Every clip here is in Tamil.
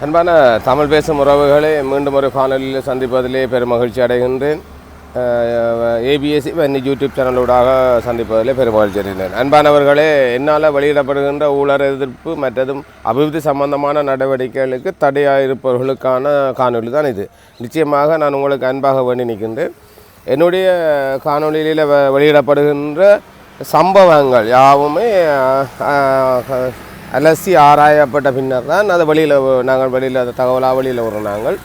அன்பான தமிழ் பேசும் உறவுகளை மீண்டும் ஒரு காணொலியில் சந்திப்பதிலே பெருமகிழ்ச்சி அடைகின்றேன். ஏபிஎஸ்சி வன்னி யூடியூப் சேனலூடாக சந்திப்பதிலே பெருமகிழ்ச்சி அடைகின்றேன். அன்பானவர்களே, என்னால் வெளியிடப்படுகின்ற ஊழல் எதிர்ப்பு மற்றதும் அபிவிருத்தி சம்பந்தமான நடவடிக்கைகளுக்கு தடையாக இருப்பவர்களுக்கான காணொலி தான் இது. நிச்சயமாக நான் உங்களுக்கு அன்பாக வேண்டி நிற்கின்றேன். என்னுடைய காணொலியில் வெளியிடப்படுகின்ற சம்பவங்கள் யாவுமே அலசி ஆராயப்பட்ட பின்னர் தான் அதை நாங்கள் வெளியில் தகவலாக வெளியில் விடுறோம். நாங்கள்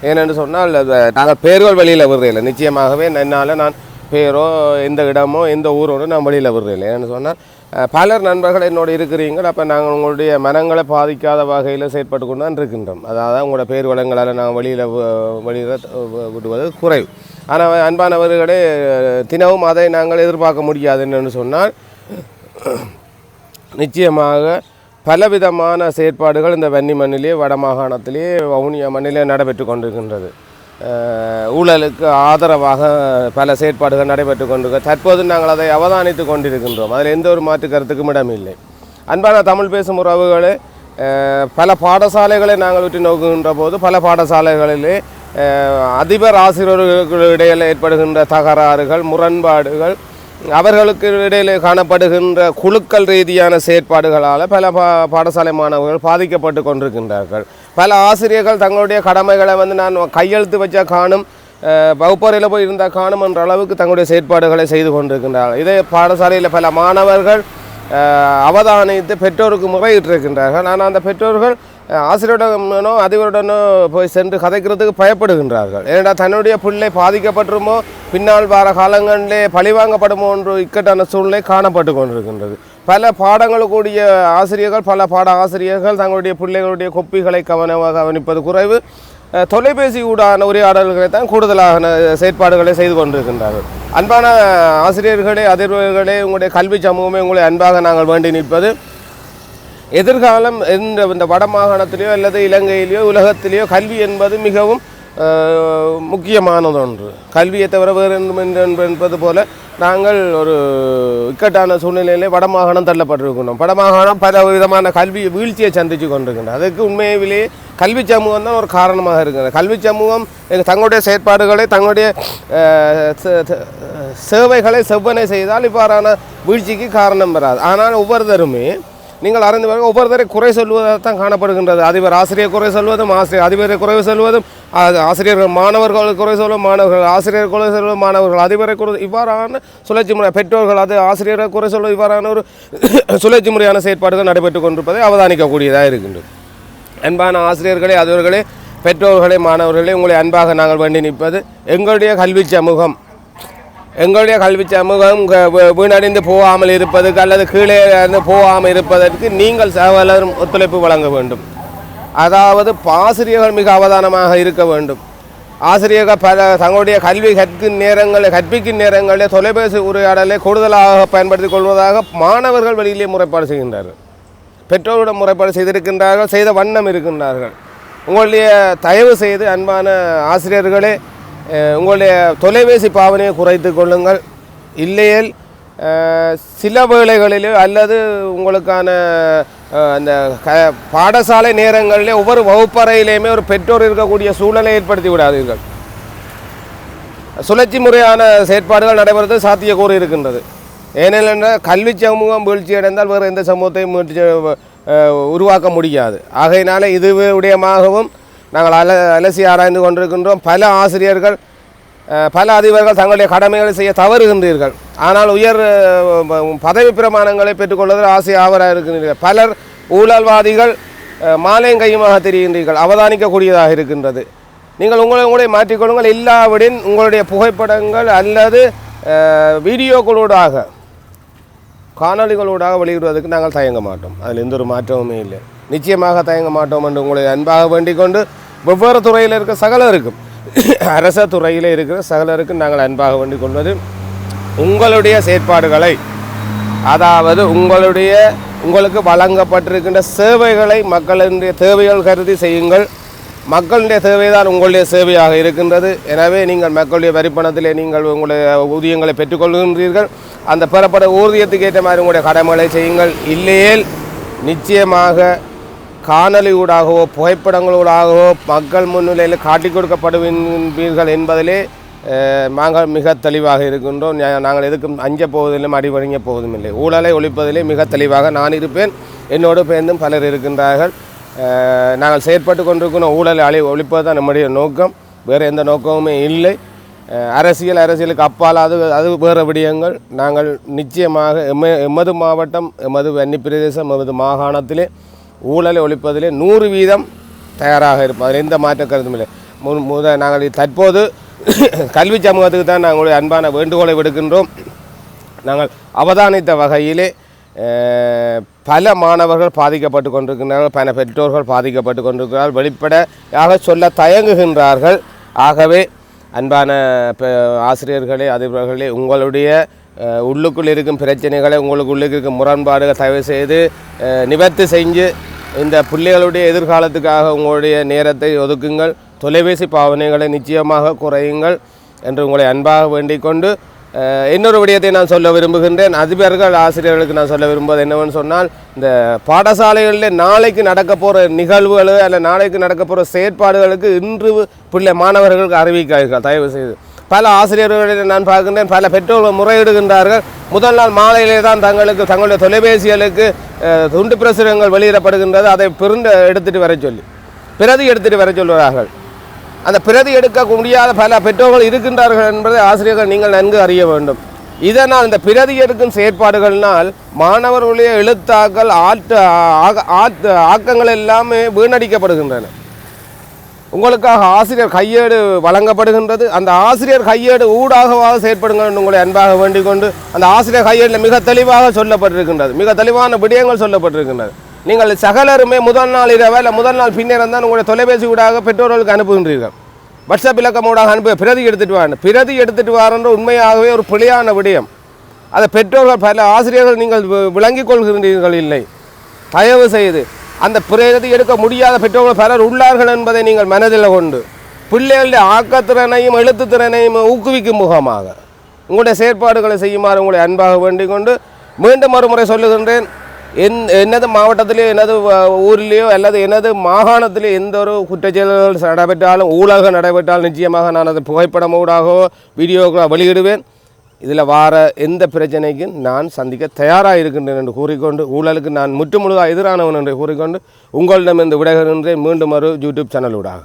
ஏனென்று சொன்னால் நாங்கள் பேர்கள் வெளியில் விடுறதில்லை. நிச்சயமாகவே என்னால் நான் பேரோ எந்த இடமோ எந்த ஊரோடு நான் வெளியில் விடுறதில்லை. ஏன்னு சொன்னால் பலர் நண்பர்கள் என்னோடு இருக்கிறீங்க. அப்போ நாங்கள் உங்களுடைய மனங்களை பாதிக்காத வகையில் செயற்பட்டு கொண்டு தான் இருக்கின்றோம். அதாவது உங்களோட பேர் வளங்களால் நாங்கள் வெளியில் விடுவது குறைவு. ஆனால் அன்பானவர்களே, தினமும் அதை நாங்கள் எதிர்பார்க்க முடியாது. என்னென்னு சொன்னால் நிச்சயமாக பலவிதமான செயற்பாடுகள் இந்த வன்னி மண்ணிலே வடமாகாணத்திலே வவுனியா மண்ணிலே நடைபெற்று கொண்டிருக்கின்றது. ஊழலுக்கு ஆதரவாக பல செயற்பாடுகள் நடைபெற்று கொண்டிருக்க தற்போது நாங்கள் அதை அவதானித்து கொண்டிருக்கின்றோம். அதில் எந்த ஒரு மாற்று கருத்துக்கும் இடமில்லை. அன்பான தமிழ் பேசும் உறவுகளே, பல பாடசாலைகளை நாங்கள் விட்டு நோக்குகின்ற போது பல பாடசாலைகளிலே அதிபர் ஆசிரியர்களுக்கு இடையில் ஏற்படுகின்ற தகராறுகள், முரண்பாடுகள், அவர்களுக்கு இடையிலே காணப்படுகின்ற குழுக்கள் ரீதியான செயற்பாடுகளால் பல பாடசாலை மாணவர்கள் பாதிக்கப்பட்டு கொண்டிருக்கின்றார்கள். பல ஆசிரியர்கள் தங்களுடைய கடமைகளை நான் கையெழுத்து வச்சா காணும், வகுப்பறையில் போய் இருந்தால் காணும் என்ற அளவுக்கு தங்களுடைய செயற்பாடுகளை செய்து கொண்டிருக்கின்றார்கள். இதே பாடசாலையில் பல மாணவர்கள் அவதானித்து பெற்றோருக்கு முறையிட்டிருக்கின்றார்கள். ஆனால் அந்த பெற்றோர்கள் ஆசிரியருடனோ அதிபருடனோ போய் சென்று கதைக்கிறதுக்கு பயப்படுகின்றார்கள். ஏன்னா தன்னுடைய பிள்ளை பாதிக்கப்பட்டுமோ, பின்னால் வார காலங்களிலே பழிவாங்கப்படுமோ என்ற இக்கட்டான சூழ்நிலை காணப்பட்டு கொண்டிருக்கின்றது. பல பாடங்களுக்குரிய ஆசிரியர்கள், பல பாட ஆசிரியர்கள் தங்களுடைய பிள்ளைகளுடைய கொப்பிகளை கவனிப்பது குறைவு, தொலைபேசி ஊடான உரையாடல்களை தான் கூடுதலான செயற்பாடுகளை செய்து கொண்டிருக்கின்றார்கள். அன்பான ஆசிரியர்களே, அதிபர்களே, உங்களுடைய கல்வி சமூகமே உங்களை அன்பாக நாங்கள் வேண்டி நிற்பது, எதிர்காலம் இந்த வடமாகாணத்திலேயோ அல்லது இலங்கையிலேயோ உலகத்திலேயோ கல்வி என்பது மிகவும் முக்கியமானது ஒன்று. கல்வியை தவிர வேறு என்பது போல நாங்கள் ஒரு இக்கட்டான சூழ்நிலையிலே வடமாகாணம் தள்ளப்பட்டிருக்கணும். வடமாகாணம் பல விதமான கல்வி வீழ்ச்சியை சந்தித்து கொண்டிருக்கின்றன. அதுக்கு உண்மையிலேயே கல்வி சமூகம் தான் ஒரு காரணமாக இருக்கிறது. கல்வி சமூகம் தங்களுடைய செயற்பாடுகளை, தங்களுடைய சேவைகளை செவ்வனை செய்தால் இவ்வாறான வீழ்ச்சிக்கு காரணம் வராது. ஆனால் ஒவ்வொருத்தருமே நீங்கள் அறிந்து பாருங்கள், ஒவ்வொருத்தரை குறை சொல்வதாக தான் காணப்படுகின்றது. அதிபர் ஆசிரியர் குறை சொல்வதும், அதிபரை குறை சொல்வதும், ஆசிரியர்கள் மாணவர்கள் குறை சொல்வதும், மாணவர்கள் ஆசிரியர் குறை சொல்வதும், மாணவர்கள் அதிபரை குறை, இவ்வாறான சுழற்சி முறை, பெற்றோர்கள் ஆசிரியரை குறை சொல்வது, இவ்வாறான ஒரு சுழற்சி முறையான செயற்பாடுகள் நடைபெற்று கொண்டிருப்பதை அவதானிக்கக்கூடியதாக இருக்கின்றது. அன்பான ஆசிரியர்களே, அதிபர்களே, பெற்றோர்களே, மாணவர்களே, உங்களை அன்பாக நாங்கள் வேண்டி நிற்பது, எங்களுடைய கல்வி சமூகம் வீணடைந்து போகாமல் இருப்பதற்கு அல்லது கீழே போகாமல் இருப்பதற்கு நீங்கள் சகலரும் ஒத்துழைப்பு வழங்க வேண்டும். அதாவது ஆசிரியர்கள் மிக அவதானமாக இருக்க வேண்டும். ஆசிரியர்கள் தங்களுடைய கற்பிக்கும் நேரங்களில் தொலைபேசி உரையாடலை கூடுதலாக பயன்படுத்திக் கொள்வதாக மாணவர்கள் வெளியிலே முறைப்பாடு செய்கின்றார்கள். பெற்றோரிடம் முறைப்பாடு செய்திருக்கின்றார்கள், செய்த வண்ணம் இருக்கின்றார்கள். உங்களுடைய தயவு செய்து அன்பான ஆசிரியர்களே, உங்களுடைய தொலைபேசி பாவனையை குறைத்து கொள்ளுங்கள். இல்லையேல் சில வேளைகளிலோ அல்லது உங்களுக்கான அந்த பாடசாலை நேரங்களிலே ஒவ்வொரு வகுப்பறையிலேயுமே ஒரு பெற்றோர் இருக்கக்கூடிய சூழலை ஏற்படுத்தி விடாதீர்கள். சுழற்சி முறையான செயற்பாடுகள் நடைபெறுவது சாத்தியக்கூறு இருக்கின்றது. ஏனென்றால் கல்வி சமூகம் வீழ்ச்சி அடைந்தால் வேறு எந்த சமூகத்தையும் உருவாக்க முடியாது. ஆகையினால இது விடயமாகவும் நாங்கள் அலசி ஆராய்ந்து கொண்டிருக்கின்றோம். பல ஆசிரியர்கள், பல அதிபர்கள் தங்களுடைய கடமைகளை செய்ய தவறுகின்றீர்கள். ஆனால் உயர் பதவி பிரமாணங்களை பெற்றுக்கொள்வதில் ஆவராக இருக்கின்றீர்கள். பலர் ஊழல்வாதிகள், மாலையும் கையுமாக தெரிகின்றீர்கள், அவதானிக்கக்கூடியதாக இருக்கின்றது. நீங்கள் உங்களை மாற்றிக்கொள்ளுங்கள். இல்லாவிடின் உங்களுடைய புகைப்படங்கள் அல்லது வீடியோக்களூடாக, காணொலிகளூடாக வெளியிடுவதற்கு நாங்கள் தயங்க மாட்டோம். அதில் எந்த ஒரு மாற்றமுமே இல்லை. நிச்சயமாக தயங்க மாட்டோம் என்று உங்களை அன்பாக வேண்டிக் கொண்டு, வெவ்வேறு துறையில் இருக்க சகலருக்கும், அரச துறையில் இருக்கிற சகலருக்கும் நாங்கள் அன்பாக வேண்டிக் கொள்வது, உங்களுடைய செயற்பாடுகளை, அதாவது உங்களுக்கு வழங்கப்பட்டிருக்கின்ற சேவைகளை மக்களுடைய தேவைகள் கருதி செய்யுங்கள். மக்களுடைய தேவைதான் உங்களுடைய சேவையாக இருக்கின்றது. எனவே நீங்கள் மக்களுடைய வரிப்பணத்திலே நீங்கள் உங்களுடைய ஊதியங்களை பெற்றுக்கொள்கின்றீர்கள். அந்த பெறப்பட ஊதியத்துக்கு ஏற்ற மாதிரி உங்களுடைய கடமைகளை செய்யுங்கள். இல்லையேல் நிச்சயமாக காணொலி ஊடாகவோ புகைப்படங்களூடாகவோ மக்கள் முன்னிலையில் காட்டிக் கொடுக்கப்படுவீர்கள் என்பதிலே நாங்கள் மிக தெளிவாக இருக்கின்றோம். நாங்கள் எதுக்கும் அஞ்ச போவதில்லை, அடிபணிய போவதும் இல்லை. ஊழலை ஒழிப்பதிலே மிக தெளிவாக நான் இருப்பேன், என்னோடு பேர்ந்தும் பலர் இருக்கின்றார்கள். நாங்கள் செயற்பட்டு கொண்டிருக்கணும். ஊழலை ஒழிப்பது தான் நம்முடைய நோக்கம், வேறு எந்த நோக்கமுமே இல்லை. அரசியலுக்கு அப்பால் அது வேறு விடயங்கள். நாங்கள் நிச்சயமாக எமது மாவட்டம், எமது வன்னி பிரதேசம், எமது மாகாணத்திலே ஊழலை ஒழிப்பதிலே 100% தயாராக இருப்போம். அதில் எந்த மாற்ற கருத்தும் இல்லை. நாங்கள் தற்போது கல்வி சமூகத்துக்கு தான் நாங்களுடைய அன்பான வேண்டுகோளை விடுக்கின்றோம். நாங்கள் அவதானித்த வகையிலே பல மாணவர்கள் பாதிக்கப்பட்டு கொண்டிருக்கின்றார்கள், பல பெற்றோர்கள் பாதிக்கப்பட்டு கொண்டிருக்கிறார்கள், வெளிப்படையாக சொல்ல தயங்குகின்றார்கள். ஆகவே அன்பான ஆசிரியர்களே, அதிபர்களே, உங்களுடைய உள்ளுக்குள் இருக்கும் பிரச்சனைகளை, உங்களுக்குள்ளே இருக்கும் முரண்பாடுகள் தயவு செய்து நிவர்த்தி செஞ்சு இந்த பிள்ளைகளுடைய எதிர்காலத்துக்காக உங்களுடைய நேரத்தை ஒதுக்குங்கள். தொலைபேசி பாவனைகளை நிச்சயமாக குறையுங்கள் என்று உங்களை அன்பாக வேண்டிக் கொண்டு இன்னொரு விடயத்தை நான் சொல்ல விரும்புகின்றேன். அதிபர்கள் ஆசிரியர்களுக்கு நான் சொல்ல விரும்புவது என்னவென்னு சொன்னால், இந்த பாடசாலைகளில் நாளைக்கு நடக்க போகிற நிகழ்வுகள் அல்ல நாளைக்கு நடக்க போகிற செயற்பாடுகளுக்கு இன்று மாணவர்களுக்கு அறிவிக்காதீர்கள் தயவு செய்து. பல ஆசிரியர்களை நான் பார்க்கின்றேன், பல பெற்றோர்கள் முறையிடுகின்றார்கள். முதல் நாள் மாலையிலே தான் தங்களுடைய தொலைபேசிகளுக்கு துண்டு பிரசுரங்கள் வெளியிடப்படுகின்றது. அதை எடுத்துகிட்டு வர சொல்லி பிரதி எடுத்துகிட்டு வர சொல்கிறார்கள். அந்த பிரதி எடுக்க முடியாத பல பெற்றோர்கள் இருக்கின்றார்கள் என்பதை ஆசிரியர்கள் நீங்கள் நன்கு அறிய வேண்டும். இதனால் இந்த பிரதி எடுக்கும் செயற்பாடுகளினால் மாணவர்களுடைய எழுத்தாக்கள் ஆக்கங்கள் எல்லாமே வீணடிக்கப்படுகின்றன. உங்களுக்காக ஆசிரியர் கையேடு வழங்கப்படுகின்றது. அந்த ஆசிரியர் கையேடு ஊடாகவாக செயற்படுங்கள் என்று உங்களை அன்பாக வேண்டிக் கொண்டு, அந்த ஆசிரியர் கையேடில் மிக தெளிவாக சொல்லப்பட்டிருக்கின்றது, மிக தெளிவான விடயங்கள் சொல்லப்பட்டிருக்கின்றது. நீங்கள் சகலருமே முதல் நாள் இரவு இல்லை முதல் நாள் பின்னர் தான் உங்களுடைய தொலைபேசி ஊடாக பெற்றோர்களுக்கு அனுப்புகின்றீர்கள். வாட்ஸ்அப் இலக்கம் ஊடாக பிரதி எடுத்துகிட்டு வாரன்ற உண்மையாகவே ஒரு பிழையான விடயம். அதை பெற்றோர்கள் பல ஆசிரியர்கள் நீங்கள் விளங்கிக் கொள்கின்றீர்கள் இல்லை. தயவு செய்து அந்த பிரதி எடுக்க முடியாத பெற்றோர்கள் பலர் உள்ளார்கள் என்பதை நீங்கள் மனதில் கொண்டு பிள்ளைகளுடைய ஆக்கத்திறனையும் எழுத்துத்திறனையும் ஊக்குவிக்கும் முகமாக உங்களுடைய செயற்பாடுகளை செய்யுமாறு உங்களை அன்பாக வேண்டிக் கொண்டு மீண்டும் மறுமுறை சொல்லுகின்றேன். எனது மாவட்டத்திலேயோ எனது ஊரிலேயோ அல்லது எனது மாகாணத்திலே எந்த ஒரு குற்றச்செயல்கள் நடைபெற்றாலும் ஊழல்கள் நடைபெற்றாலும் நிச்சயமாக நான் அதை புகைப்படமூடாகவோ வீடியோக்கோ வெளியிடுவேன். இதில் வார எந்த பிரச்சனைக்கும் நான் சந்திக்க தயாராக இருக்கின்றேன் என்று கூறிக்கொண்டு, ஊழலுக்கு நான் முற்றுமுழுதாக எதிரானவன் என்று கூறிக்கொண்டு உங்களிடமிருந்து விடைகின்றேன். மீண்டும் ஒரு யூடியூப் சேனலூடாக.